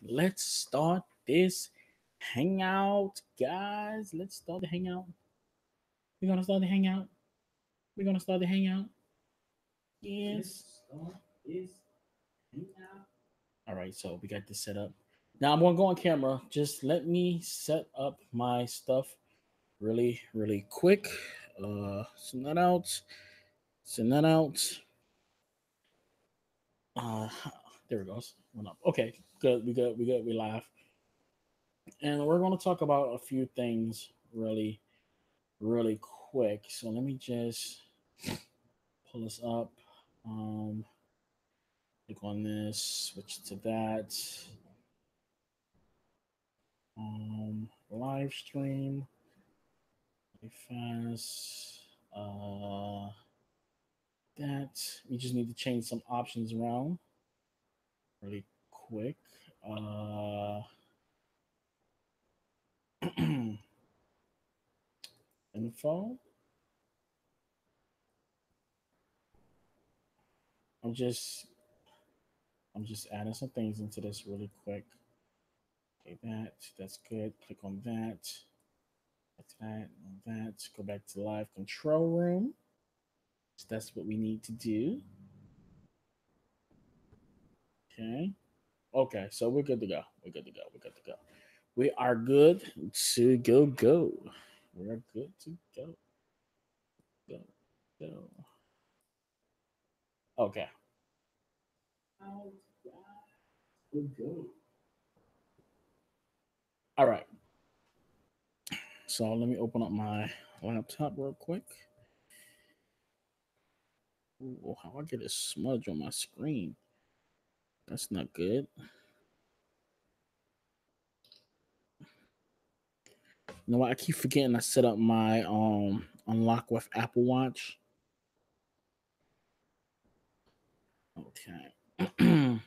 let's start this hangout, guys. Let's start the hangout. We're gonna start the hangout. We're gonna start the hangout. Yes. Start this hangout. All right, so we got this set up. Now I'm gonna go on camera. Just let me set up my stuff really quick. Send that out. Send that out. Uh, there it goes. Went up. Okay, good. We good. We good. We live, and we're gonna talk about a few things really quick. So let me just pull this up. Um, Click on this. Switch to that. Live stream. Really fast. That we just need to change some options around really quick. Uh, info. I'm just I'm just adding some things into this really quick. Okay, that's good. Click on that. That's that. On that. Go back to the live control room. So that's what we need to do. Okay. Okay. So we're good to go. We're good to go. We're good to go. We are good to go. We're good to go go. Okay. Good go. All right. So let me open up my laptop real quick. Ooh, how I get a smudge on my screen? That's not good. You know what? I keep forgetting I set up my unlock with Apple Watch. Okay.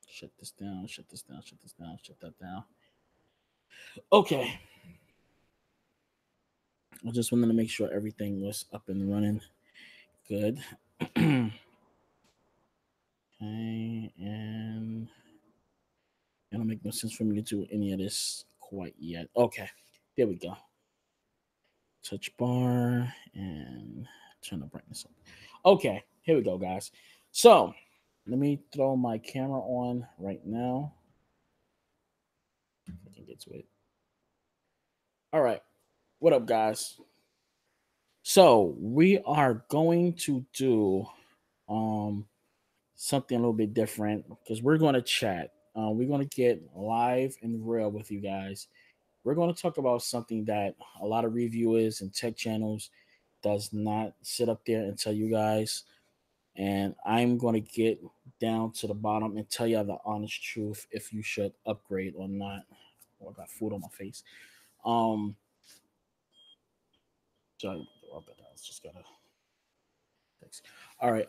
Shut this down. Shut this down. Shut this down. Shut that down. Okay. I just wanted to make sure everything was up and running good. Okay, and it'll make no sense for me to do any of this quite yet. Okay, there we go. Touch bar and turn the brightness up. Okay, here we go, guys. So let me throw my camera on right now. If I can get to it. All right, what up, guys? So we are going to do um something a little bit different because we're going to chat. We're going to get live and real with you guys. We're going to talk about something that a lot of reviewers and tech channels does not sit up there and tell you guys. And I'm going to get down to the bottom and tell you the honest truth if you should upgrade or not. Oh, I got food on my face. Um, sorry, I just gotta fix. All right.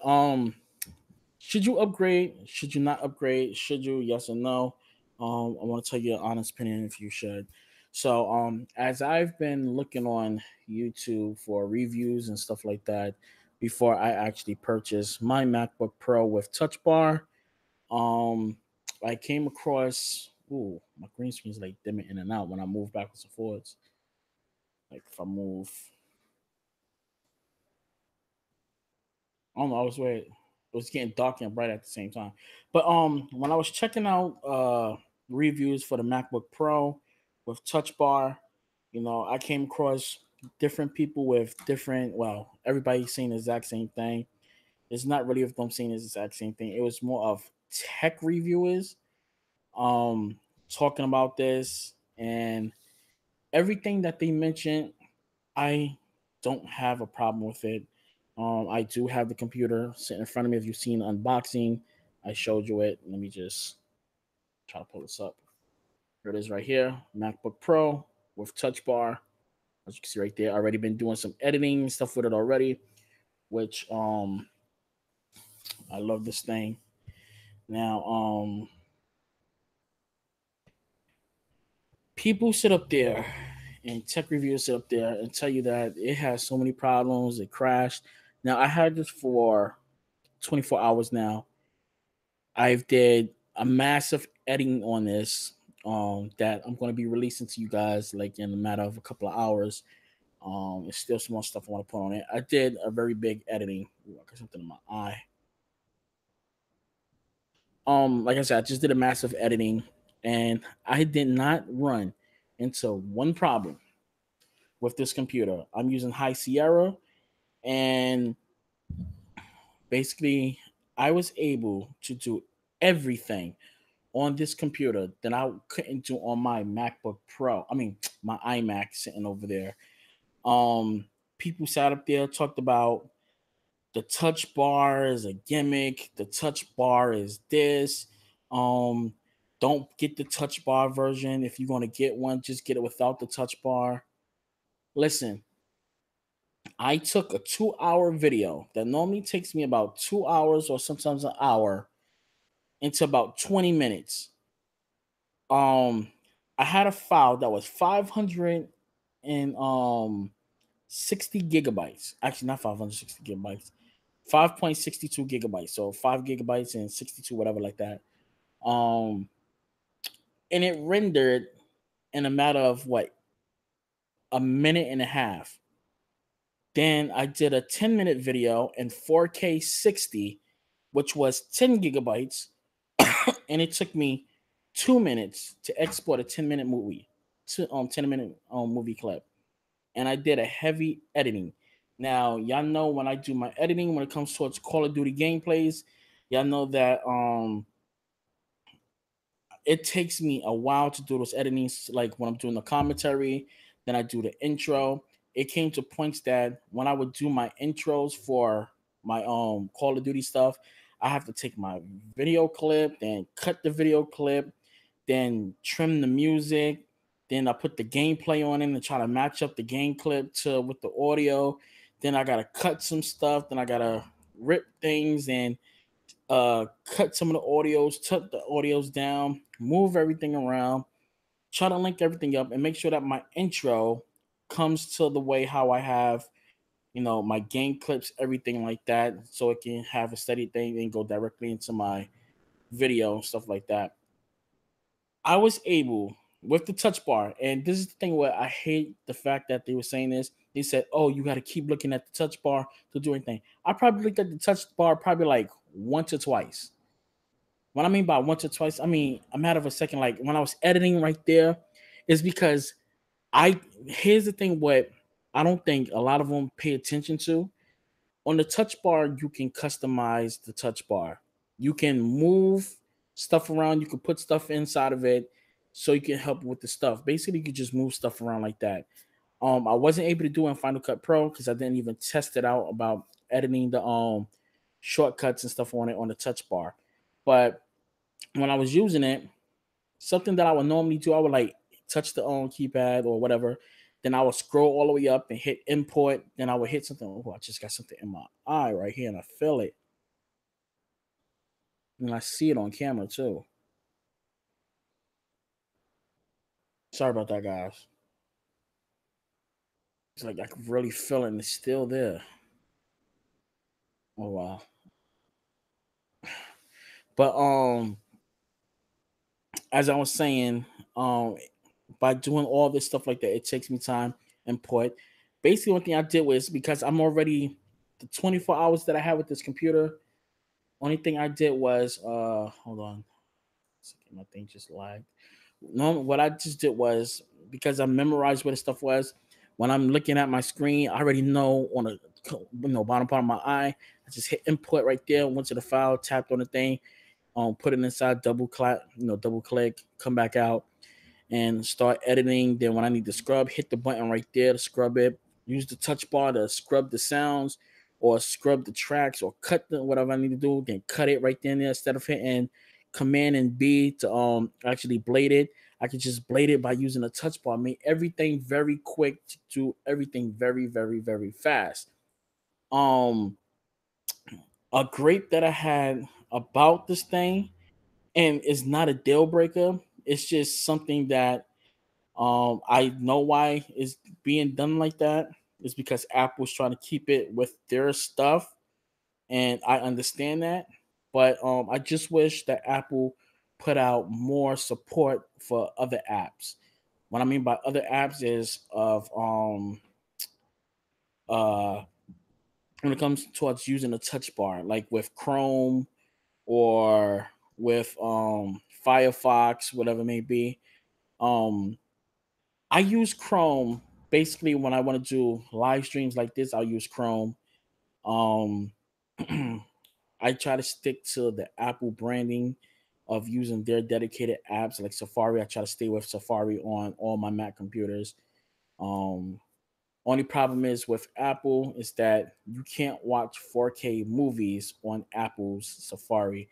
Should you upgrade? Should you not upgrade? Should you? Yes or no? I want to tell you an honest opinion if you should. So, as I've been looking on YouTube for reviews and stuff like that before I actually purchased my MacBook Pro with Touch Bar, um, I came across. Ooh, my green screen's like dimming in and out when I move backwards and forwards. Like if I move, I don't know. I was where it was getting dark and bright at the same time. But when I was checking out reviews for the MacBook Pro with Touch Bar, I came across different people with different. Well, everybody saying the exact same thing. It's not really if them saying the exact same thing. It was more of tech reviewers um talking about this and everything that they mentioned. I don't have a problem with it. I do have the computer sitting in front of me. If you've seen the unboxing, I showed you it. Let me just try to pull this up. Here it is right here. MacBook Pro with Touch Bar. As you can see right there, I already been doing some editing and stuff with it already, which I love this thing. Now, people sit up there and tech reviewers sit up there and tell you that it has so many problems, it crashed. Now I had this for 24 hours now. I've did a massive editing on this. that I'm going to be releasing to you guys like in a matter of a couple of hours. It's still some more stuff I want to put on it. I did a very big editing. Ooh, I got something in my eye. Like I said, I just did a massive editing, and I did not run into one problem with this computer. I'm using High Sierra, and basically, I was able to do everything on this computer that I couldn't do on my MacBook Pro. I mean, my iMac sitting over there. Um, People sat up there talked about the touch bar is a gimmick. The touch bar is this. Um, don't get the touch bar version. If you're gonna get one, just get it without the touch bar. Listen, I took a 2 hour video that normally takes me about 2 hours or sometimes an hour into about 20 minutes. Um, I had a file that was 500 and 60 gigabytes. Actually, not 560 gigabytes. 5.62 gigabytes. So 5 gigabytes and 62, whatever, like that. Um, and it rendered in a matter of what, a minute and a half. Then I did a 10-minute video in 4K 60, which was 10 gigabytes, and it took me 2 minutes to export a 10-minute movie, to 10-minute movie clip. And I did a heavy editing. Now, y'all know when I do my editing when it comes towards Call of Duty gameplays, y'all know that it takes me a while to do those editings. Like when I'm doing the commentary, then I do the intro. It came to points that when I would do my intros for my Call of Duty stuff, I have to take my video clip, then cut the video clip, then trim the music, then I put the gameplay on it and try to match up the game clip to with the audio. Then I gotta cut some stuff, then I gotta rip things and cut some of the audios, tuck the audios down, move everything around, try to link everything up, and make sure that my intro comes to the way how I have, my game clips, everything like that, so it can have a steady thing and go directly into my video and stuff like that. I was able with the touch bar, and this is the thing where I hate the fact that they were saying this. They said, "Oh, you got to keep looking at the touch bar to do anything." I probably looked at the touch bar probably like once or twice. What I mean by once or twice, I mean a matter of a second. Like when I was editing right there, is because I here's the thing what I don't think a lot of them pay attention to. On the touch bar, you can customize the touch bar. You can move stuff around. You can put stuff inside of it, so you can help with the stuff. Basically, you can just move stuff around like that. I wasn't able to do it in Final Cut Pro because I didn't even test it out about editing the shortcuts and stuff on it on the touch bar. But when I was using it, something that I would normally do, I would like touch the keypad or whatever. Then I would scroll all the way up and hit import. Then I would hit something. Oh, I just got something in my eye right here and I feel it. And I see it on camera too. Sorry about that, guys. It's like I can really feel it and it's still there. Oh wow. But as I was saying, by doing all this stuff like that, it takes me time and put. Basically, one thing I did was because I'm already the 24 hours that I have with this computer. Only thing I did was hold on, my thing just lagged. No, what I just did was because I memorized what the stuff was. When I'm looking at my screen, I already know on the bottom part of my eye. I just hit input right there, went to the file, tapped on the thing, put it inside, double click, come back out, and start editing. Then when I need to scrub, hit the button right there to scrub it. Use the touch bar to scrub the sounds or scrub the tracks or cut whatever I need to do. Then cut it right then there instead of hitting Command and B to actually blade it. I could just blade it by using a touch bar. Make everything very quick to do everything very, very, very fast. Um, a great that I had about this thing, and it's not a deal breaker. It's just something that I know why it's being done like that. It's because Apple's trying to keep it with their stuff, and I understand that. But I just wish that Apple put out more support for other apps. What I mean by other apps is of uh when it comes towards using a touch bar, like with Chrome or with Firefox, whatever it may be. Um I use Chrome basically when I want to do live streams like this. I'll use Chrome. Um I try to stick to the Apple branding of using their dedicated apps like Safari. I try to stay with Safari on all my Mac computers. Um, Only problem is with Apple is that you can't watch 4K movies on Apple's Safari.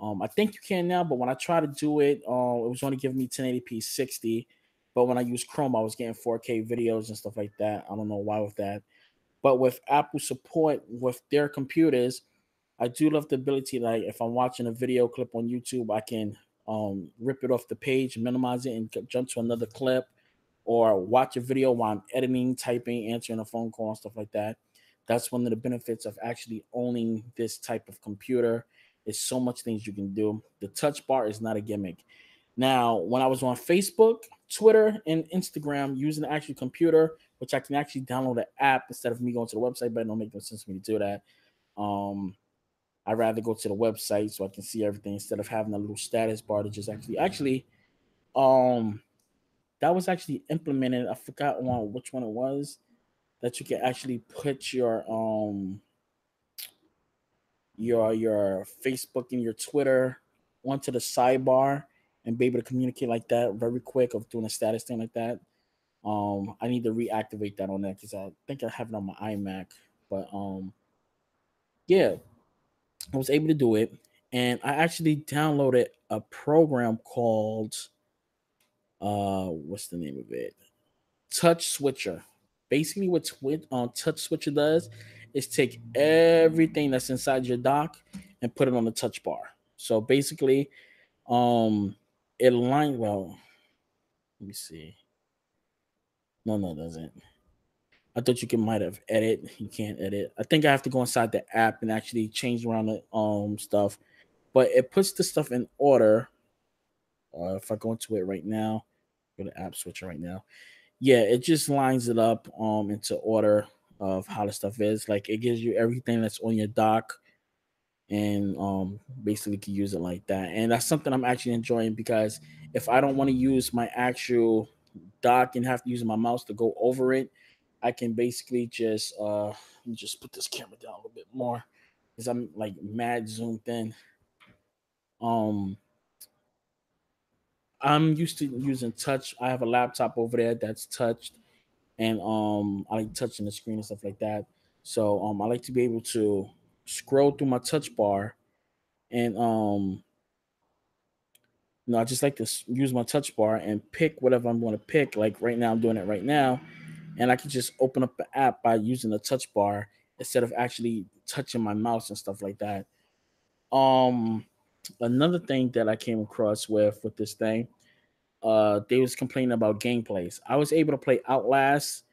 I think you can now, but when I try to do it, it was only giving me 1080p 60. But when I use Chrome, I was getting 4K videos and stuff like that. I don't know why with that. But with Apple support with their computers, I do love the ability, like if I'm watching a video clip on YouTube, I can rip it off the page, minimize it, and jump to another clip, or watch a video while I'm editing, typing, answering a phone call, and stuff like that. That's one of the benefits of actually owning this type of computer. It's so much things you can do. The touch bar is not a gimmick. Now, when I was on Facebook, Twitter, and Instagram using the actual computer, which I can actually download the app instead of me going to the website, but it don't make no sense for me to do that. Um, I'd rather go to the website so I can see everything instead of having a little status bar to just actually um that was actually implemented. I forgot one which one it was that you can actually put your Facebook and your Twitter onto the sidebar and be able to communicate like that very quick of doing a status thing like that. I need to reactivate that on that because I think I have it on my iMac. But yeah, I was able to do it, and I actually downloaded a program called what's the name of it? Touch Switcher. Basically, what Touch Switcher does is take everything that's inside your dock and put it on the touch bar. So basically, it aligns. Well, let me see. No, no, it doesn't. I thought you can might have edit. You can't edit. I think I have to go inside the app and actually change around the stuff. But it puts the stuff in order. If I go into it right now, go to app switcher right now. Yeah, it just lines it up into order of how the stuff is. Like it gives you everything that's on your dock and basically can use it like that. And that's something I'm actually enjoying because if I don't want to use my actual dock and have to use my mouse to go over it, I can basically just let me just put this camera down a little bit more because I'm like mad zoomed in. Um I'm used to using touch. I have a laptop over there that's touched, and I like touching the screen and stuff like that. So I like to be able to scroll through my touch bar, and I just like to use my touch bar and pick whatever I'm going to pick. Like right now, I'm doing it right now, and I can just open up the app by using the touch bar instead of actually touching my mouse and stuff like that. Um, Another thing that I came across with this thing, they was complaining about gameplays. I was able to play Outlast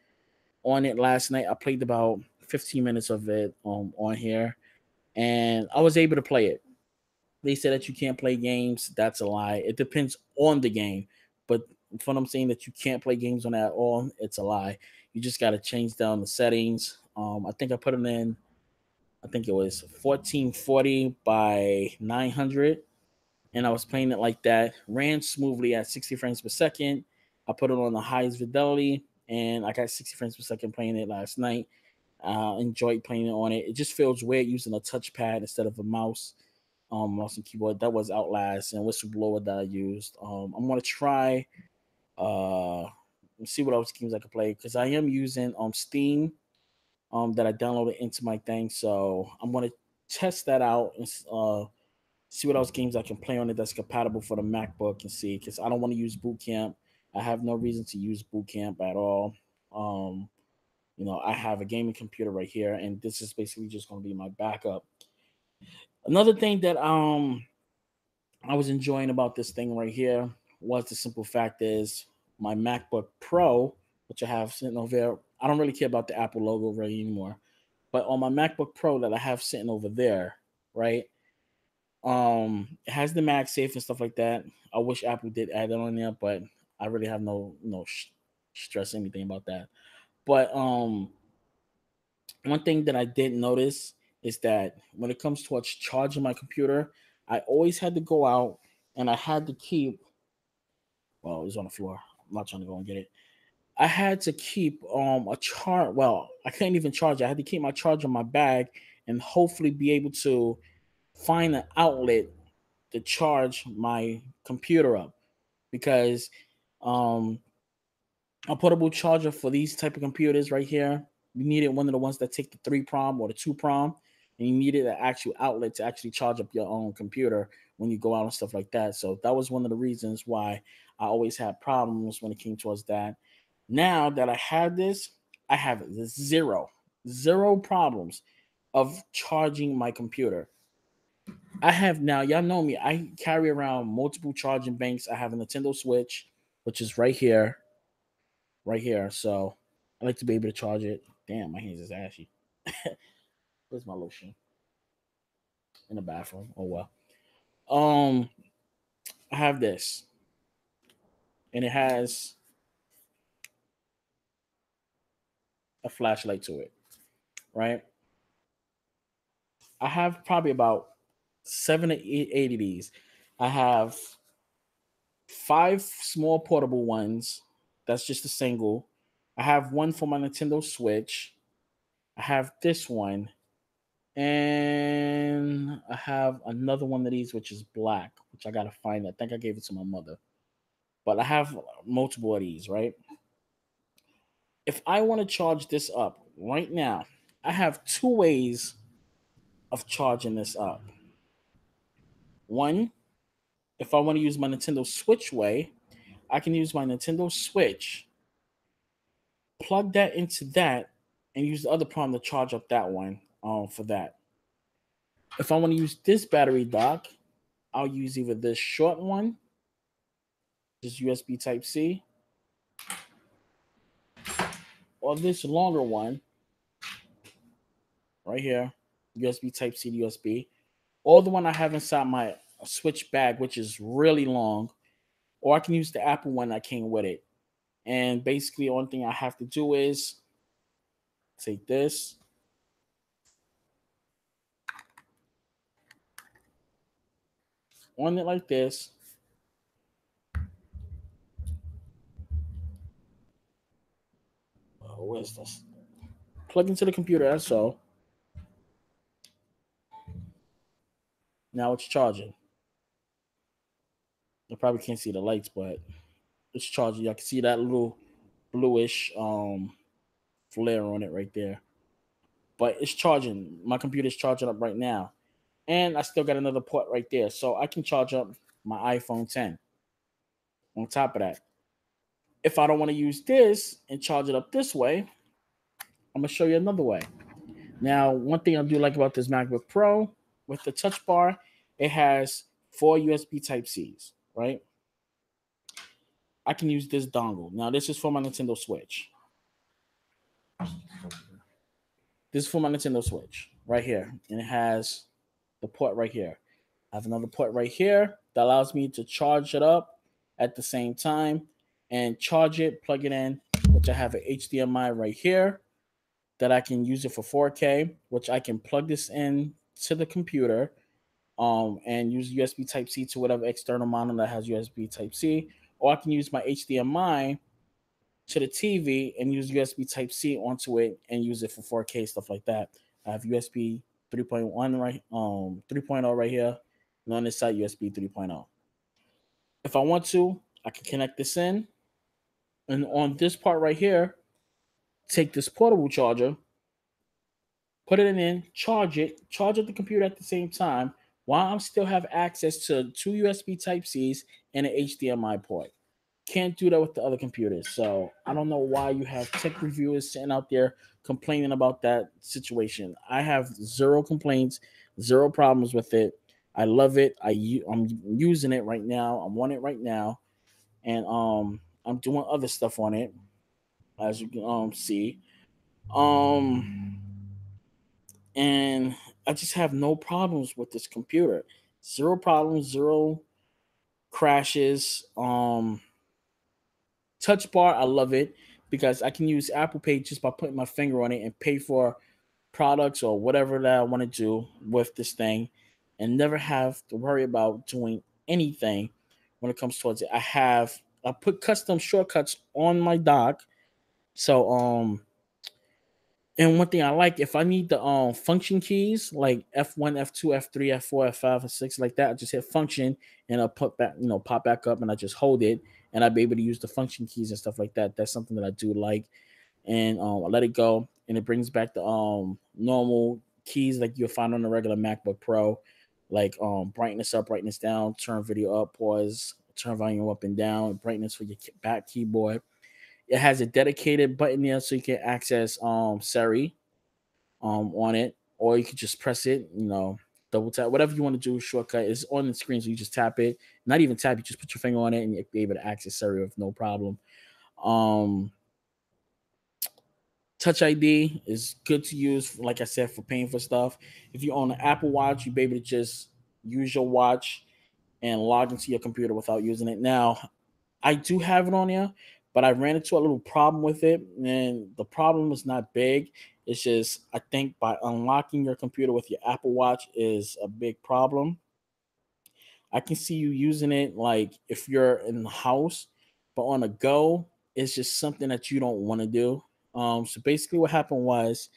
on it last night. I played about 15 minutes of it on here, and I was able to play it. They said that you can't play games. That's a lie. It depends on the game, but when I'm saying that you can't play games on that at all, it's a lie. You just got to change down the settings. I think I put it in. I think it was 1440 by 900, and I was playing it like that. Ran smoothly at 60 frames per second. I put it on the highest fidelity, and I got 60 frames per second playing it last night. Enjoyed playing it on it. It just feels weird using a touchpad instead of a mouse and keyboard. That was Outlast and Whistleblower that I used. I'm gonna try uh see what else games I can play because I am using Steam that I downloaded into my thing. So I'm gonna test that out and see what else games I can play on it that's compatible for the MacBook and see because I don't want to use Boot Camp. I have no reason to use Boot Camp at all. Um, I have a gaming computer right here, and this is basically just going to be my backup. Another thing that I was enjoying about this thing right here was the simple fact is my MacBook Pro, which I have sitting over there. I don't really care about the Apple logo really anymore, but on my MacBook Pro that I have sitting over there, right? It has the MagSafe and stuff like that. I wish Apple did add that on there, but I really have no stress anything about that. But one thing that I did notice is that when it comes towards charging my computer, I always had to go out and I had to keep. Well, it was on the floor. I'm not trying to go and get it. I had to keep a charge. Well, I couldn't even charge it. I had to keep my charger in my bag and hopefully be able to find an outlet to charge my computer up because um a portable charger for these type of computers right here, you needed one of the ones that take the 3 prom or the 2 prom, and you needed an actual outlet to actually charge up your own computer when you go out and stuff like that. So that was one of the reasons why I always had problems when it came towards that. Now that I have this, I have zero problems of charging my computer. I have now, y'all know me, I carry around multiple charging banks. I have a Nintendo Switch, which is right here. So I like to be able to charge it. Damn, my hands is ashy. Where's my lotion? In the bathroom. Oh well. Um, I have this, and it has a flashlight to it. Right. I have probably about 7 to 8 of these. I have 5 small portable ones. That's just a single. I have one for my Nintendo Switch. I have this one, and I have another one of these which is black, which I gotta find. I think I gave it to my mother, but I have multiple of these. Right? If I want to charge this up right now, I have 2 ways of charging this up. One, if I want to use my Nintendo Switch way, I can use my Nintendo Switch, plug that into that, and use the other prong to charge up that one. For that, if I want to use this battery dock, I'll use either this short one, just USB Type C, or this longer one right here, USB Type C to USB, or the one I have inside my Switch bag, which is really long, or I can use the Apple one that came with it. And basically, the only thing I have to do is take this, on it like this. Oh, where's this? Plug into the computer. That's all. Now it's charging. You probably can't see the lights, but it's charging. I can see that little bluish flare on it right there. But it's charging. My computer's charging up right now. And I still got another port right there. So I can charge up my iPhone 10 on top of that. If I don't want to use this and charge it up this way, I'm going to show you another way. Now, one thing I do like about this MacBook Pro with the touch bar, it has 4 USB Type Cs, right? I can use this dongle. Now, this is for my Nintendo Switch. This is for my Nintendo Switch right here. And it has the port right here. I have another port right here that allows me to charge it up at the same time and charge it, plug it in, which I have an HDMI right here that I can use it for 4K, which I can plug this in to the computer and use USB Type C to whatever external monitor that has USB Type C, or I can use my HDMI to the TV and use USB Type C onto it and use it for 4K stuff like that. I have USB 3.1 right 3.0 right here, and on this side USB 3.0. If I want to, I can connect this in, and on this part right here, take this portable charger, put it in, charge up the computer at the same time while I'm still have access to 2 USB Type Cs and an HDMI port. Can't do that with the other computers. So I don't know why you have tech reviewers sitting out there complaining about that situation. I have zero complaints, zero problems with it. I love it. I'm using it right now. I'm on it right now, and I'm doing other stuff on it, as you can see. Um and I just have no problems with this computer. Zero problems, zero crashes. Touch bar, I love it because I can use Apple Pay just by putting my finger on it and pay for products or whatever that I want to do with this thing and never have to worry about doing anything when it comes towards it. I put custom shortcuts on my dock. So and one thing I like, if I need the function keys like F1, F2, F3, F4, F5, and 6 like that, I just hit function and I'll put back, pop back up and I just hold it and I'll be able to use the function keys and stuff like that. That's something that I do like. And I let it go and it brings back the normal keys like you'll find on a regular MacBook Pro, like brightness up, brightness down, turn video up, pause, turn volume up and down, brightness for your back keyboard. It has a dedicated button there so you can access Siri on it, or you can just press it, double tap, whatever you want to do. Shortcut is on the screen, so you just tap it. Not even tap, you just put your finger on it, and you'll be able to access Siri with no problem. Um, Touch ID is good to use, like I said, for paying for stuff. If you own an Apple Watch, you'll be able to just use your watch and log into your computer without using it. Now, I do have it on there, but I ran into a little problem with it, and the problem is not big. It's just I think by unlocking your computer with your Apple Watch is a big problem. I can see you using it like if you're in the house, but on the go, it's just something that you don't want to do. So basically, what happened was,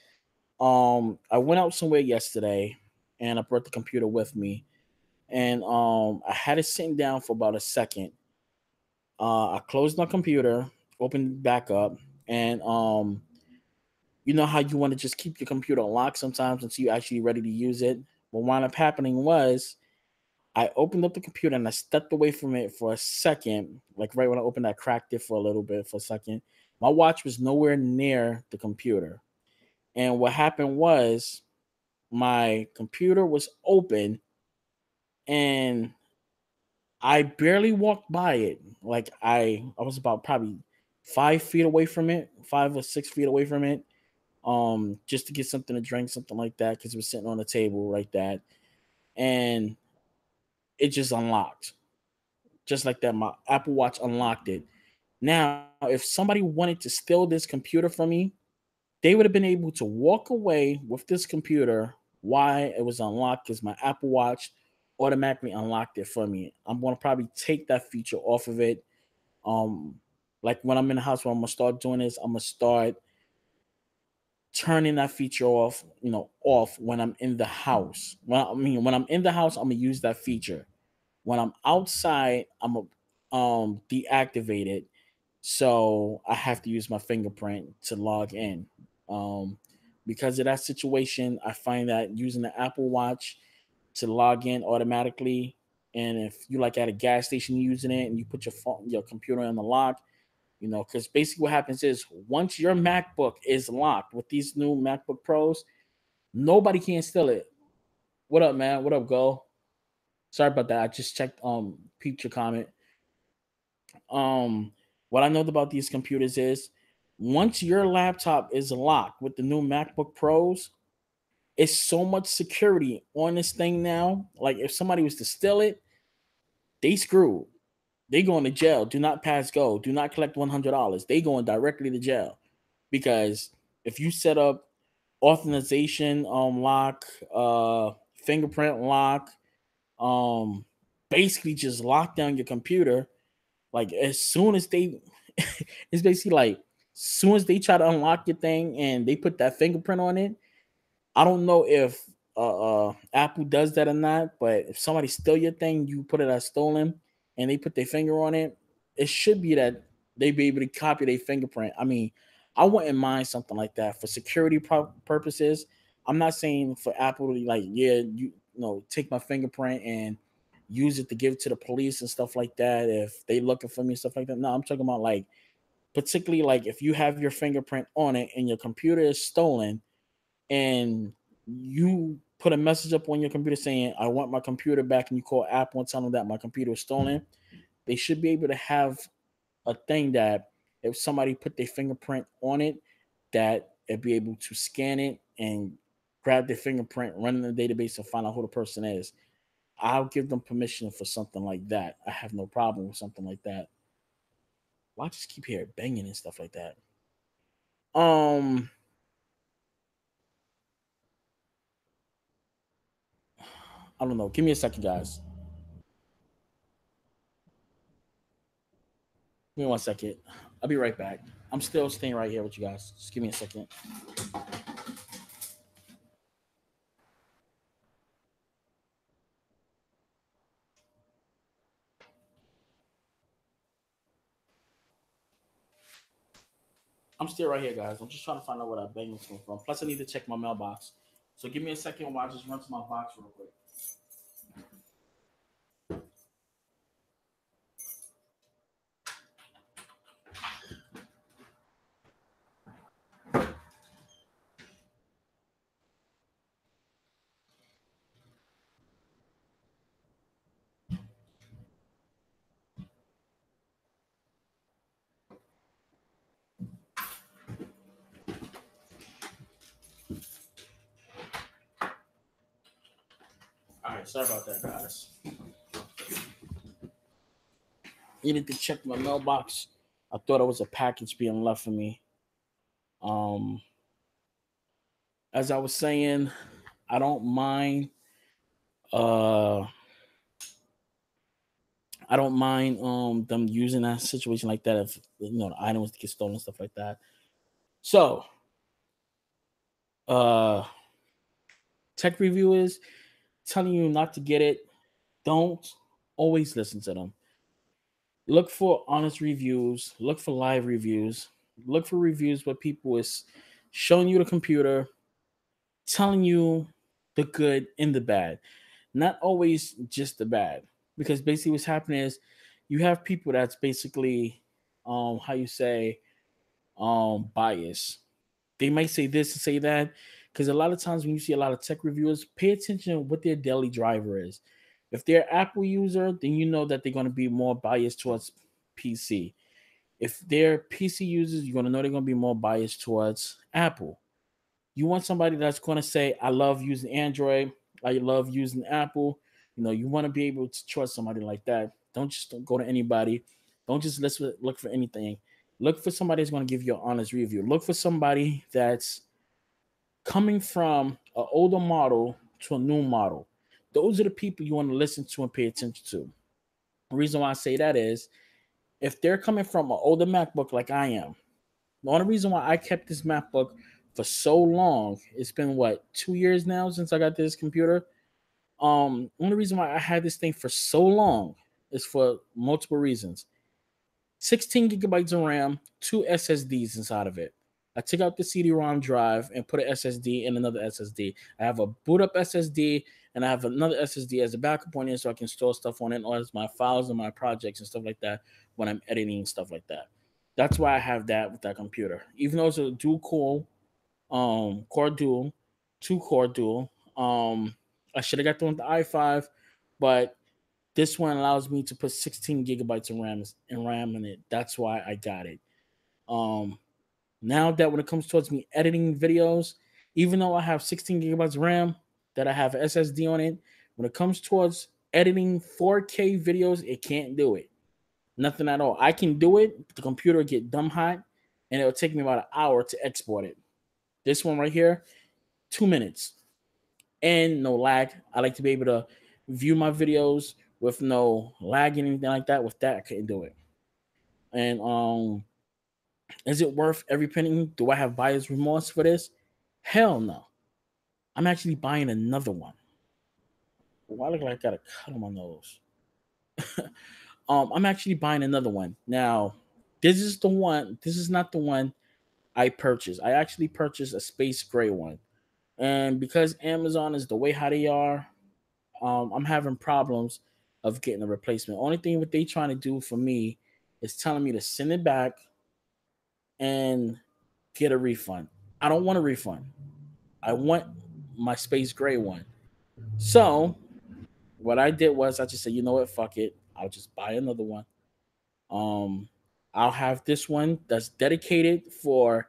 I went out somewhere yesterday, and I brought the computer with me, and I had it sitting down for about a second. I closed my computer, opened it back up, and you know how you want to just keep your computer locked sometimes until you're actually ready to use it. What wound up happening was I opened up the computer and I stepped away from it for a second. Like right when I opened, I cracked it for a little bit for a second. My watch was nowhere near the computer. And what happened was my computer was open and I barely walked by it. Like I was about probably 5 feet away from it, 5 or 6 feet away from it. Just to get something to drink, something like that, because it was sitting on the table like that. And it just unlocked. Just like that. My Apple Watch unlocked it. Now, if somebody wanted to steal this computer from me, they would have been able to walk away with this computer. Why it was unlocked because my Apple Watch automatically unlocked it for me. I'm gonna probably take that feature off of it. Um, like when I'm in the house, when I'm gonna start doing this, I'm gonna start turning that feature off, off when I'm in the house. When I'm in the house, I'm gonna use that feature. When I'm outside, I'm gonna deactivate it. So I have to use my fingerprint to log in. Um, because of that situation, I find that using the Apple Watch to log in automatically, and if you like at a gas station using it and you put your computer on the lock, because basically what happens is once your MacBook is locked with these new MacBook Pros, nobody can steal it. What up, man? What up, Go? Sorry about that. I just checked peeped your comment. Um what I know about these computers is once your laptop is locked with the new MacBook Pros, it's so much security on this thing now. Like if somebody was to steal it, they screwed. They going to jail. Do not pass go. Do not collect $100. They going directly to jail because if you set up authorization lock, fingerprint lock, um, basically just lock down your computer. Like as soon as they, it's basically like soon as they try to unlock your thing and they put that fingerprint on it, I don't know if Apple does that or not, but if somebody steal your thing, you put it as stolen, and they put their finger on it, it should be that they be able to copy their fingerprint. I mean, I wouldn't mind something like that for security purposes. I'm not saying for Apple to like, yeah, take my fingerprint and use it to give it to the police and stuff like that if they looking for me and stuff like that. No, I'm talking about like particularly like if you have your fingerprint on it and your computer is stolen and you put a message up on your computer saying, I want my computer back, and you call Apple and tell them that my computer was stolen, they should be able to have a thing that if somebody put their fingerprint on it, that it'd be able to scan it and grab their fingerprint, run in the database, and find out who the person is. I'll give them permission for something like that. I have no problem with something like that. Why just keep hearing banging and stuff like that? Um, I don't know. Give me a second, guys. Give me 1 second. I'll be right back. I'm still staying right here with you guys. Just give me a second. I'm still right here, guys. I'm just trying to find out where that banging's coming from. Plus, I need to check my mailbox. So give me a second while I just run to my box real quick. All right, sorry about that, guys. Needed to check my mailbox. I thought it was a package being left for me. Um, as I was saying, I don't mind. Uh, I don't mind them using that situation like that if the items get stolen stuff like that. So, uh, tech reviewers telling you not to get it. Don't always listen to them. Look for honest reviews. Look for live reviews. Look for reviews where people is showing you the computer, telling you the good and the bad, not always just the bad. Because basically, what's happening is you have people that's basically, how you say, bias. They might say this and say that because a lot of times when you see a lot of tech reviewers, pay attention to what their daily driver is. If they're an Apple user, then you know that they're going to be more biased towards PC. If they're PC users, you're going to know they're going to be more biased towards Apple. You want somebody that's going to say, I love using Android, I love using Apple. You want to be able to trust somebody like that. Don't just go to anybody. Don't just look for anything. Look for somebody that's going to give you an honest review. Look for somebody that's coming from an older model to a new model. Those are the people you want to listen to and pay attention to. The reason why I say that is if they're coming from an older MacBook like I am, the only reason why I kept this MacBook for so long, it's been what, 2 years now since I got this computer. Only reason why I had this thing for so long is for multiple reasons. 16 gigabytes of RAM, two SSDs inside of it. I took out the CD-ROM drive and put an SSD in another SSD. I have a boot up SSD and I have another SSD as a backup on it so I can store stuff on it, or as my files and my projects and stuff like that when I'm editing and stuff like that. That's why I have that with that computer. Even though it's a dual core dual, two core dual. I should have got the one with the i5, but this one allows me to put 16 gigabytes of RAM in it. That's why I got it. Um, Now that when it comes towards me editing videos, even though I have 16 gigabytes of RAM, that I have SSD on it, when it comes towards editing 4K videos, it can't do it. Nothing at all. I can do it. But the computer will get dumb hot, and it'll take me about an hour to export it. This one right here, 2 minutes, and no lag. I like to be able to view my videos with no lag and anything like that. With that, I couldn't do it. And is it worth every penny? Do I have buyer's remorse for this? Hell no. I'm actually buying another one. Why look like I got a cut on my nose? I'm actually buying another one. Now, this is the one. This is not the one I purchased. I actually purchased a space gray one. And because Amazon is the way how they are, I'm having problems of getting a replacement. Only thing what they trying to do for me is telling me to send it back and get a refund. I don't want a refund. I want my space gray one. So what I did was I just said, you know what, fuck it. I'll just buy another one. Um, I'll have this one that's dedicated for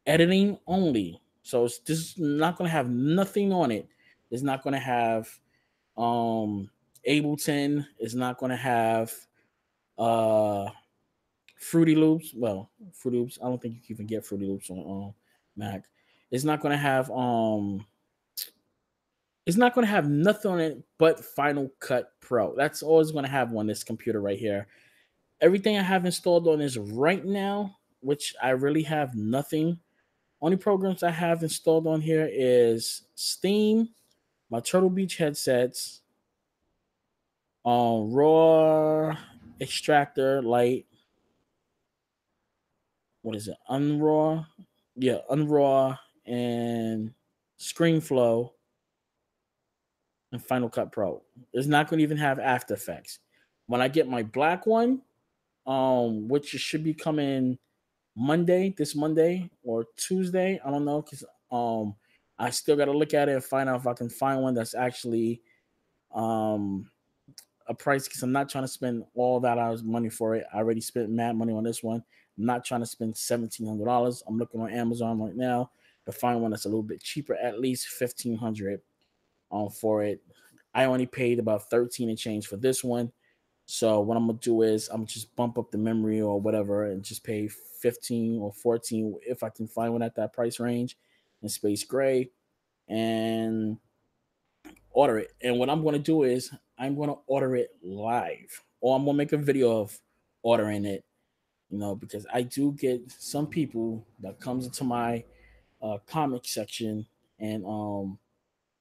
editing only. So this is not gonna have nothing on it. It's not gonna have Ableton is not going to have uh Fruity Loops. Well, Fruity Loops. I don't think you can even get Fruity Loops on Mac. It's not going to have It's not going to have nothing on it but Final Cut Pro. That's all it's going to have on this computer right here. Everything I have installed on this right now, which I really have nothing. Only programs I have installed on here is Steam, my Turtle Beach headsets, Raw Extractor Lite. What is it? Unraw, yeah, Unraw and ScreenFlow and Final Cut Pro. It's not going to even have After Effects. When I get my black one, which should be coming this Monday or Tuesday, I don't know, because I still got to look at it and find out if I can find one that's actually um a price, because I'm not trying to spend all that hours money for it. I already spent mad money on this one. I'm not trying to spend $1,700. I'm looking on Amazon right now to find one that's a little bit cheaper, at least $1,500 for it. I only paid about 13 and change for this one. So what I'm gonna do is I'm just bump up the memory or whatever and just pay 15 or 14 if I can find one at that price range in space gray and order it. And what I'm gonna do is I'm gonna order it live, or I'm gonna make a video of ordering it. Because I do get some people that comes into my comic section and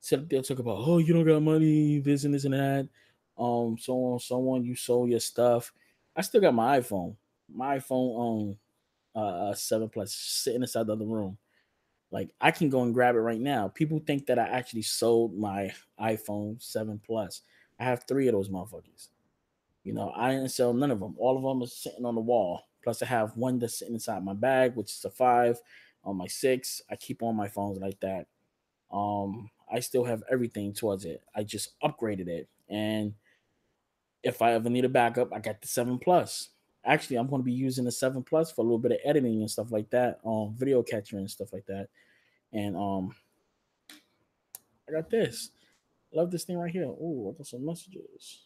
sit up there talk about, oh, you don't got money, this and this and that, so on, so on. You sold your stuff. I still got my iPhone. My iPhone 7 Plus sitting inside the other room. Like I can go and grab it right now. People think that I actually sold my iPhone 7 Plus. I have three of those motherfuckers. I didn't sell none of them. All of them are sitting on the wall. Plus, I have one that's sitting inside my bag, which is a 5. On my 6, I keep on my phones like that. I still have everything towards it. I just upgraded it, and if I ever need a backup, I got the 7 Plus. Actually, I'm going to be using the 7 Plus for a little bit of editing and stuff like that, video capture and stuff like that. And I got this. Love this thing right here. Oh, I got some messages.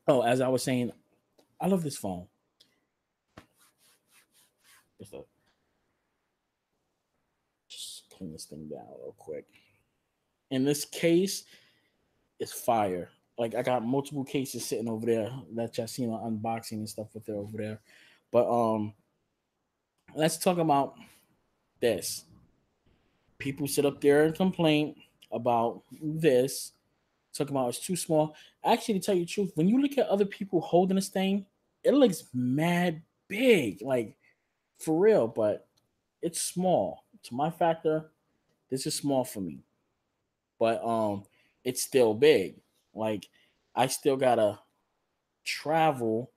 Oh, as I was saying, I love this phone. Just clean this thing down real quick. In this case, it's fire. Like I got multiple cases sitting over there that y'all seen on unboxing and stuff with it over there. But let's talk about this. People sit up there and complain about this, talk about it's too small. Actually, to tell you the truth, when you look at other people holding this thing, it looks mad big, like for real, but it's small. To my factor, this is small for me. But it's still big. Like I still gotta travel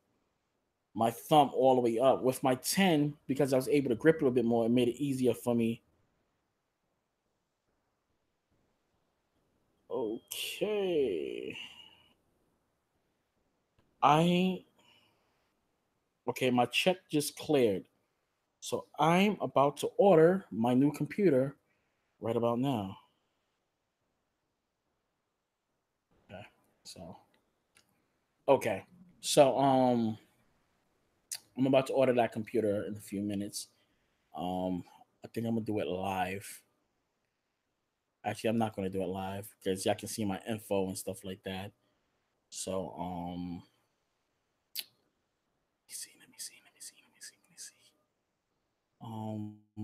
my thumb all the way up. With my 10, because I was able to grip it a little bit more, it made it easier for me. Okay. I okay, my check just cleared. So I'm about to order my new computer right about now. Okay. So okay. So I'm about to order that computer in a few minutes. Um I think I'm gonna do it live. Actually, I'm not gonna do it live because y'all can see my info and stuff like that. So let me see, let me see, let me see, let me see, let me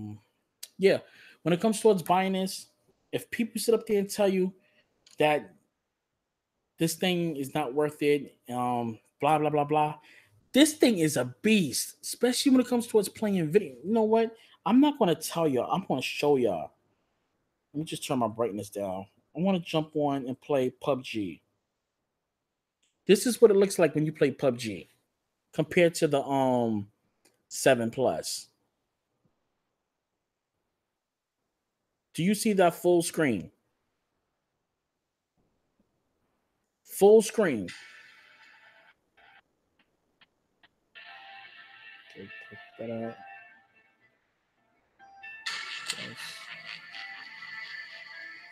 see. Yeah, when it comes towards buying this, if people sit up there and tell you that this thing is not worth it, blah blah blah blah, this thing is a beast, especially when it comes towards playing video. You know what? I'm not gonna tell y'all. I'm gonna show y'all. Let me just turn my brightness down. I want to jump on and play PUBG. This is what it looks like when you play PUBG compared to the 7 Plus. Do you see that full screen? Full screen. Okay, click that out. Yes.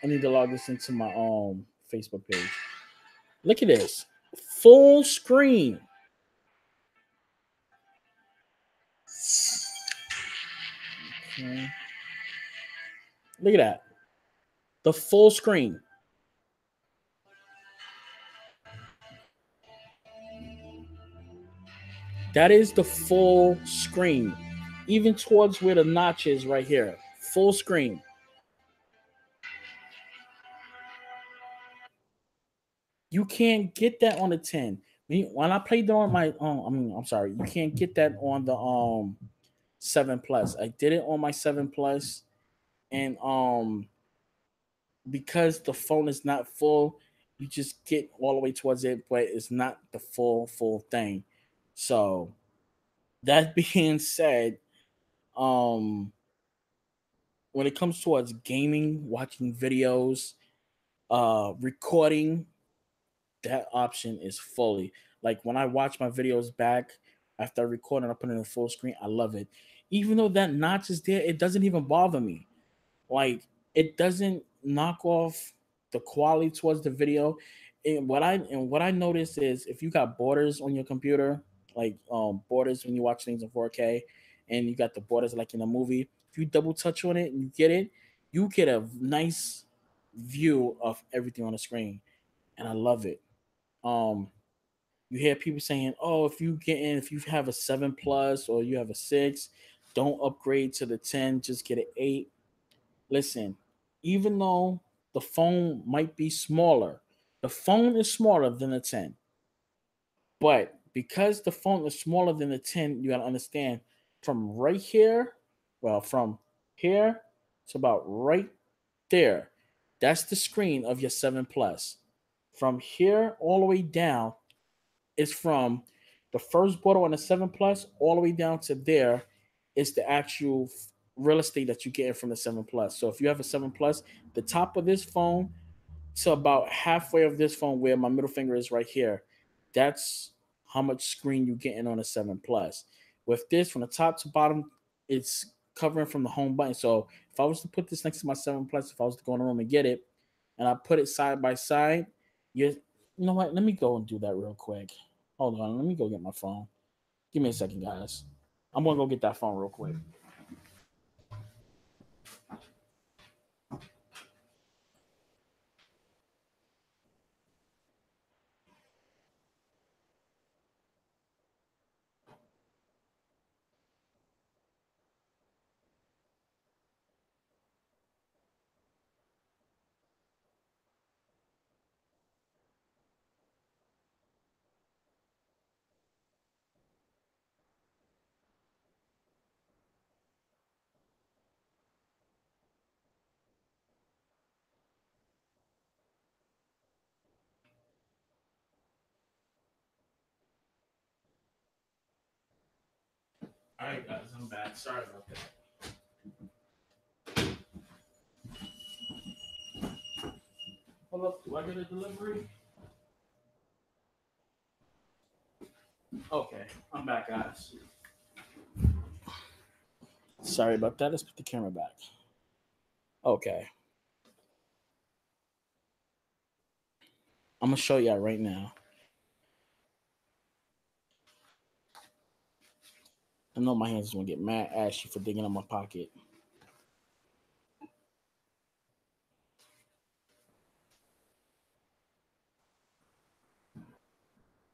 I need to log this into my Facebook page. Look at this. Full screen. Okay. Look at that. The full screen. That is the full screen. Even towards where the notch is right here. Full screen. You can't get that on the 10. When I played it on my I'm sorry, you can't get that on the 7 Plus. I did it on my 7 Plus, and because the phone is not full, you just get all the way towards it, but it's not the full thing. So that being said, um when it comes towards gaming, watching videos, recording, that option is fully. Like when I watch my videos back after I record and I put it in full screen, I love it. Even though that notch is there, it doesn't even bother me. Like it doesn't knock off the quality towards the video. And what I noticed is if you got borders on your computer, like borders when you watch things in 4K, and you got the borders like in a movie, if you double touch on it and you get a nice view of everything on the screen, and I love it. Um, you hear people saying, "Oh, if you have a 7 Plus or you have a 6, don't upgrade to the 10, just get an 8." Listen, even though the phone might be smaller, the phone is smaller than a 10. But because the phone is smaller than the 10, you got to understand from right here, from here to about right there, that's the screen of your 7 Plus. From here all the way down is from the first border on the 7 Plus all the way down to there is the actual real estate that you're getting from the 7 Plus. So if you have a 7 Plus, the top of this phone to about halfway of this phone where my middle finger is right here, that's how much screen you're getting on a 7 Plus. With this, from the top to bottom, it's covering from the home button. So if I was to put this next to my 7 Plus, if I was to go in the room and get it, and I put it side by side, you know what? Let me go and do that real quick. Hold on. Let me go get my phone. Give me a second, guys. I'm gonna go get that phone real quick. All right, guys, I'm back. Sorry about that. Hold up. Do I get a delivery? Okay, I'm back, guys. Sorry about that. Let's put the camera back. Okay, I'm gonna show y'all right now. I know my hands is gonna get mad ashy for digging in my pocket.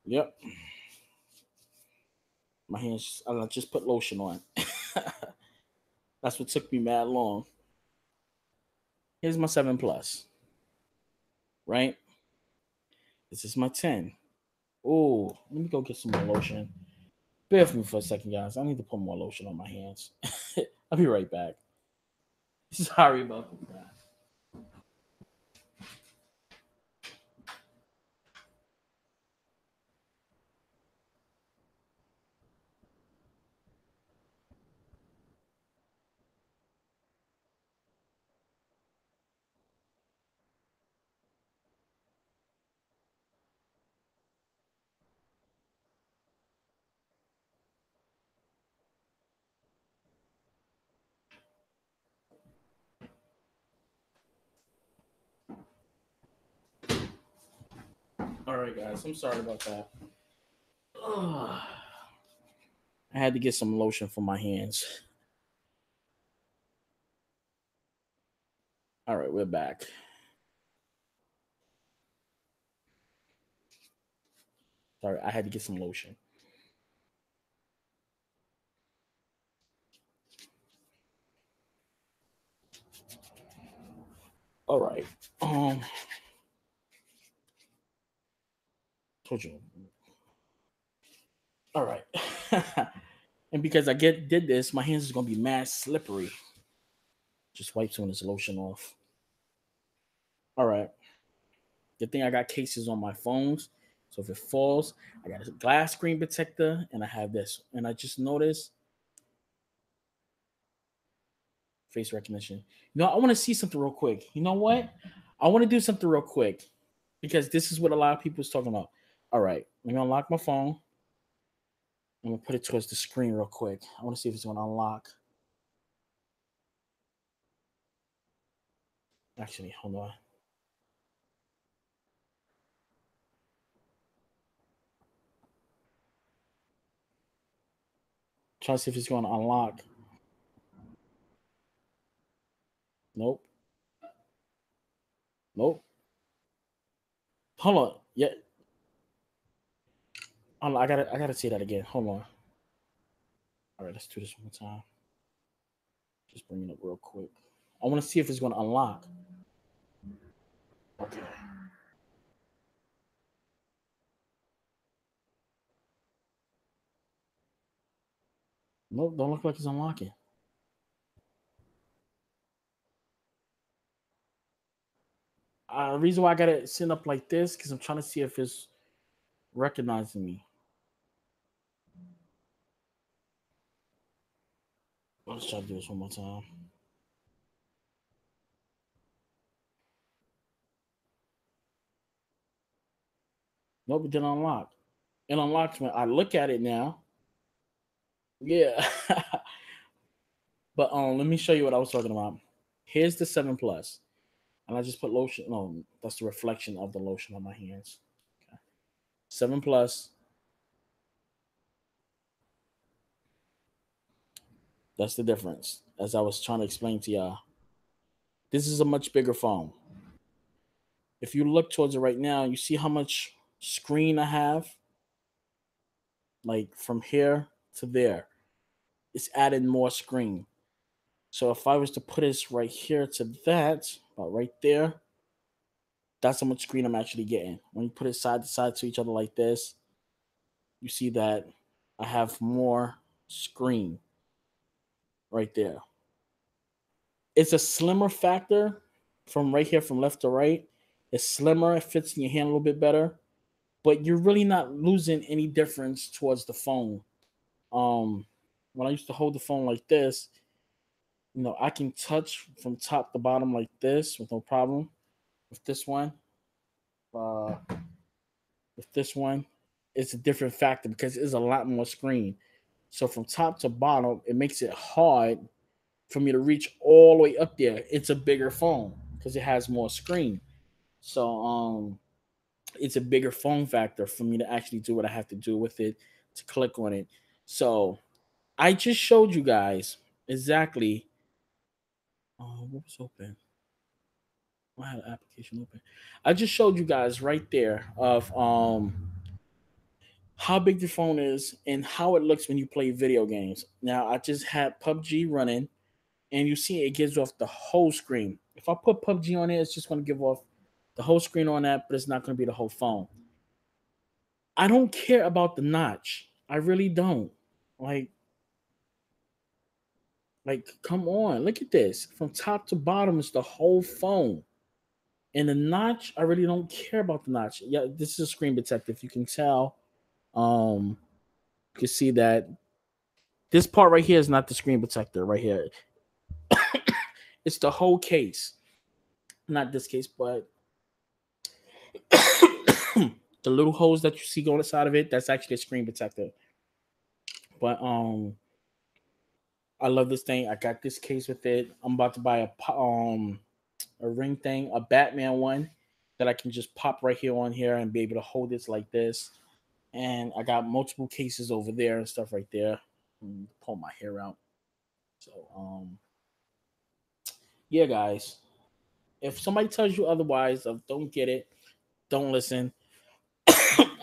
Yep, my hands. I just put lotion on. That's what took me mad long. Here's my 7 Plus. Right. This is my 10. Oh, let me go get some more lotion. Bear with me for a second, guys. I need to put more lotion on my hands. I'll be right back. Sorry about that. All right, guys. I'm sorry about that. Ugh. I had to get some lotion for my hands. All right, we're back. Sorry, I had to get some lotion. All right. Um, told you. All right. And because I did this, my hands is gonna be mad slippery. Just wipe some of this lotion off. All right. Good thing I got cases on my phones. So if it falls, I got a glass screen protector and I have this. And I just noticed face recognition. You know, I want to see something real quick. You know what? I want to do something real quick because this is what a lot of people is talking about. All right, let me unlock my phone. I'm gonna put it towards the screen real quick. I want to see if it's gonna unlock. Actually, hold on. Try to see if it's gonna unlock. Nope. Nope. Hold on. Yeah. I gotta see that again. Hold on. All right, let's do this one more time. Just bring it up real quick. I want to see if it's gonna unlock. Okay. Nope. Don't look like it's unlocking. The reason why I got it sitting up like this because I'm trying to see if it's recognizing me. Let's try to do this one more time. Nope, it didn't unlock. It unlocks when I look at it now. Yeah. But let me show you what I was talking about. Here's the 7 Plus. And I just put lotion. No, that's the reflection of the lotion on my hands. Okay. 7 Plus. That's the difference. As I was trying to explain to y'all. This is a much bigger phone. If you look towards it right now, you see how much screen I have? Like from here to there. It's added more screen. So if I was to put this right here to that, about right there, that's how much screen I'm actually getting. When you put it side to side to each other like this, you see that I have more screen right there. It's a slimmer factor from right here from left to right. It's slimmer, it fits in your hand a little bit better, but you're really not losing any difference towards the phone. Um, when I used to hold the phone like this, I can touch from top to bottom like this with no problem. With this one, uh, with this one, it's a different factor because it's a lot more screen. So from top to bottom, it makes it hard for me to reach all the way up there. It's a bigger phone because it has more screen. So it's a bigger phone factor for me to actually do what I have to do with it to click on it. So I just showed you guys exactly what was open. I had an application open. I just showed you guys right there of how big the phone is and how it looks when you play video games. Now I just had PUBG running and you see it gives off the whole screen. If I put PUBG on it, it's just going to give off the whole screen on that, but it's not going to be the whole phone. I don't care about the notch. I really don't. Like, come on, look at this. From top to bottom, it's the whole phone. And the notch, I really don't care about the notch. Yeah, this is a screen protector. If you can tell, um, you can see that this part right here is not the screen protector right here. It's the whole case. Not this case, but the little holes that you see going inside of it, that's actually a screen protector. But I love this thing. I got this case with it. I'm about to buy a ring thing, a Batman one. that I can just pop right here on here and be able to hold this like this. And I got multiple cases over there and stuff right there. Pull my hair out. So yeah, guys. If somebody tells you otherwise, don't get it, don't listen.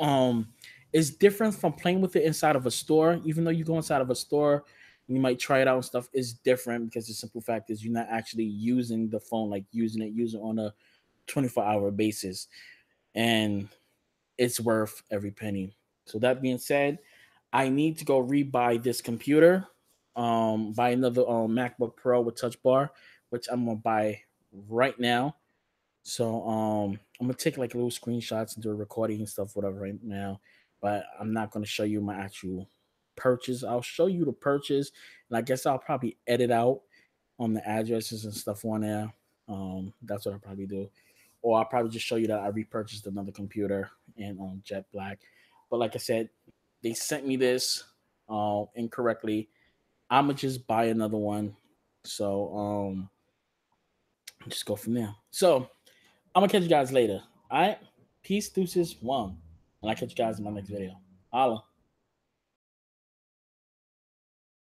um, it's different from playing with it inside of a store. Even though you go inside of a store, you might try it out and stuff. It's different because the simple fact is you're not actually using the phone, like using it on a 24-hour basis, and it's worth every penny. So that being said, I need to go rebuy this computer, buy another MacBook Pro with Touch Bar, which I'm gonna buy right now. So I'm gonna take like little screenshots and do a recording and stuff, whatever right now. But I'm not gonna show you my actual purchase. I'll show you the purchase, and I guess I'll probably edit out on the addresses and stuff on there. That's what I'll probably do. Or I'll probably just show you that I repurchased another computer and Jet Black. But like I said, they sent me this incorrectly. I'ma just buy another one. So just go from there. So I'm gonna catch you guys later. All right. Peace, deuces, one. And I'll catch you guys in my next video. Holla.